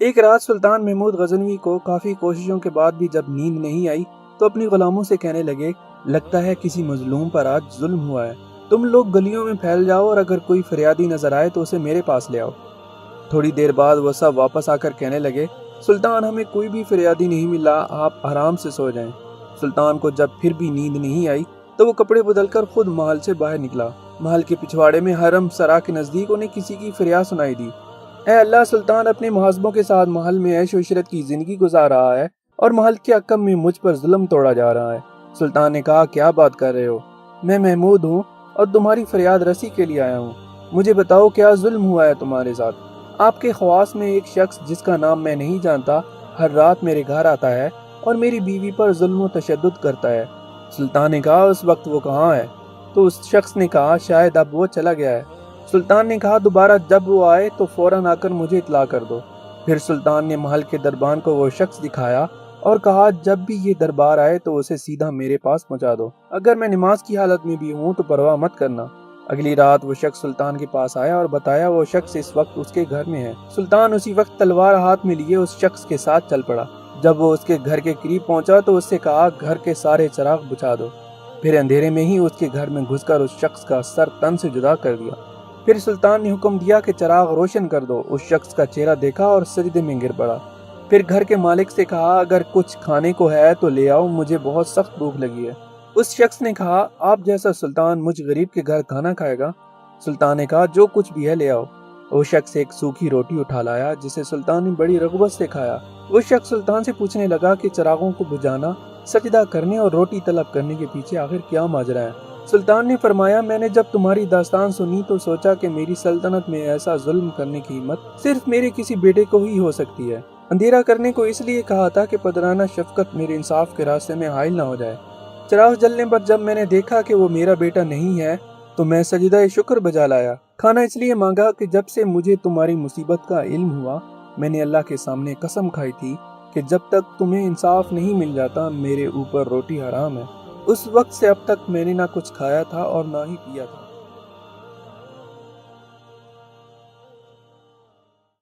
ایک رات سلطان محمود غزنوی کو کافی کوششوں کے بعد بھی جب نیند نہیں آئی تو اپنی غلاموں سے کہنے لگے، لگتا ہے کسی مظلوم پر آج ظلم ہوا ہے، تم لوگ گلیوں میں پھیل جاؤ اور اگر کوئی فریادی نظر آئے تو اسے میرے پاس لے آؤ۔ تھوڑی دیر بعد وہ سب واپس آ کر کہنے لگے، سلطان ہمیں کوئی بھی فریادی نہیں ملا، آپ آرام سے سو جائیں۔ سلطان کو جب پھر بھی نیند نہیں آئی تو وہ کپڑے بدل کر خود محل سے باہر نکلا۔ محل کے پچھواڑے میں حرم سرا کے نزدیک انہیں کسی کی فریاد سنائی دی، اے اللہ، سلطان اپنے محاسبوں کے ساتھ محل میں عیش و عشرت کی زندگی گزار رہا ہے اور محل کے حکم میں مجھ پر ظلم توڑا جا رہا ہے۔ سلطان نے کہا، کیا بات کر رہے ہو؟ میں محمود ہوں اور تمہاری فریاد رسی کے لیے آیا ہوں، مجھے بتاؤ کیا ظلم ہوا ہے تمہارے ساتھ؟ آپ کے خواص میں ایک شخص جس کا نام میں نہیں جانتا ہر رات میرے گھر آتا ہے اور میری بیوی پر ظلم و تشدد کرتا ہے۔ سلطان نے کہا، اس وقت وہ کہاں ہے؟ تو اس شخص نے کہا، شاید اب وہ چلا گیا ہے۔ سلطان نے کہا، دوبارہ جب وہ آئے تو فوراً آ کر مجھے اطلاع کر دو۔ پھر سلطان نے محل کے دربان کو وہ شخص دکھایا اور کہا، جب بھی یہ دربار آئے تو اسے سیدھا میرے پاس پہنچا دو، اگر میں نماز کی حالت میں بھی ہوں تو پرواہ مت کرنا۔ اگلی رات وہ شخص سلطان کے پاس آیا اور بتایا وہ شخص اس وقت اس کے گھر میں ہے۔ سلطان اسی وقت تلوار ہاتھ میں لیے اس شخص کے ساتھ چل پڑا۔ جب وہ اس کے گھر کے قریب پہنچا تو اس سے کہا، گھر کے سارے چراغ بجھا دو۔ پھر اندھیرے میں ہی اس کے گھر میں گھس کر اس شخص کا سر تن سے جدا کر دیا۔ پھر سلطان نے حکم دیا کہ چراغ روشن کر دو۔ اس شخص کا چہرہ دیکھا اور سجدے میں گر پڑا۔ پھر گھر کے مالک سے کہا، اگر کچھ کھانے کو ہے تو لے آؤ، مجھے بہت سخت بھوک لگی ہے۔ اس شخص نے کہا، آپ جیسا سلطان مجھ غریب کے گھر کھانا کھائے گا؟ سلطان نے کہا، جو کچھ بھی ہے لے آؤ۔ وہ شخص ایک سوکھی روٹی اٹھا لایا جسے سلطان نے بڑی رغبت سے کھایا۔ وہ شخص سلطان سے پوچھنے لگا کہ چراغوں کو بجھانا، سجدہ کرنے اور روٹی طلب کرنے کے پیچھے آخر کیا ماجرا ہے؟ سلطان نے فرمایا، میں نے جب تمہاری داستان سنی تو سوچا کہ میری سلطنت میں ایسا ظلم کرنے کی ہمت صرف میرے کسی بیٹے کو ہی ہو سکتی ہے۔ اندھیرا کرنے کو اس لیے کہا تھا کہ پدرانہ شفقت میرے انصاف کے راستے میں حائل نہ ہو جائے۔ چراغ جلنے پر جب میں نے دیکھا کہ وہ میرا بیٹا نہیں ہے تو میں سجدہ شکر بجا لایا۔ کھانا اس لیے مانگا کہ جب سے مجھے تمہاری مصیبت کا علم ہوا میں نے اللہ کے سامنے قسم کھائی تھی کہ جب تک تمہیں انصاف نہیں مل جاتا میرے اوپر روٹی حرام ہے۔ اس وقت سے اب تک میں نے نہ کچھ کھایا تھا اور نہ ہی پیا تھا۔